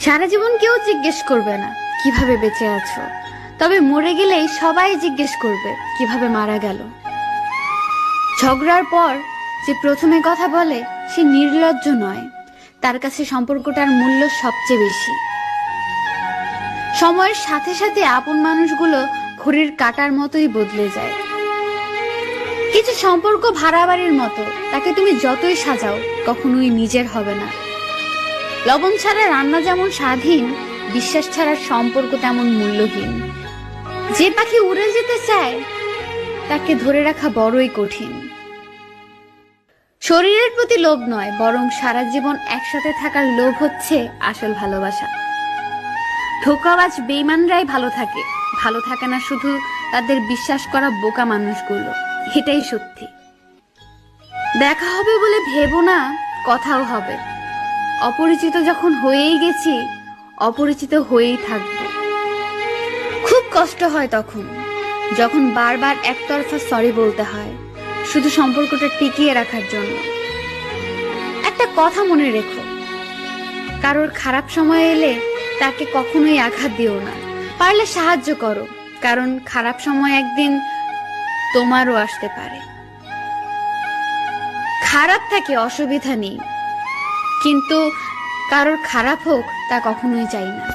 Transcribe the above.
সারা জীবন কেউ জিজ্ঞেস করবে না কিভাবে বেঁচে আছো, তবে মরে গেলেই সবাই জিজ্ঞেস করবে কিভাবে মারা গেল। ঝগড়ার পর যে প্রথমে কথা বলে সে নির্লজ্জ নয়, তার কাছে সম্পর্কটার মূল্য সবচেয়ে বেশি। সময়ের সাথে সাথে আপন মানুষগুলো ঘড়ির কাঁটার মতোই বদলে যায়। কিছু সম্পর্ক ভাড়া বাড়ির মতো, তাকে তুমি যতই সাজাও কখনোই নিজের হবে না। লবণ ছাড়া রান্না যেমন স্বাধীন, বিশ্বাস ছাড়া সম্পর্ক তেমন মূল্যহীন। যে পাখি উড়ে যেতে চায় তাকে ধরে রাখা বড়ই কঠিন। শরীরের প্রতি লোভ নয়, বরং সারা জীবন একসাথে থাকার লোভ হচ্ছে আসল ভালোবাসা। ধোঁকাবাজ বেঈমানরাই ভালো থাকে না শুধু তাদের বিশ্বাস করা বোকা মানুষগুলো। এটাই সত্যি। দেখা হবে বলে ভেবো না, কথাও হবে। অপরিচিত যখন হয়েই গেছি, অপরিচিত হয়েই থাকবো। খুব কষ্ট হয় তখন, যখন বারবার একতরফা সরি বলতে হয় শুধু সম্পর্কটা টিকিয়ে রাখার জন্য। একটা কথা মনে রেখো, কারোর খারাপ সময় এলে তাকে কখনোই আঘাত দিও না। পারলে সাহায্য করো, কারণ খারাপ সময় একদিন তোমারও আসতে পারে। খারাপ থাকে, অসুবিধা নেই, কিন্তু কারোর খারাপ হোক তা কখনোই চাই না।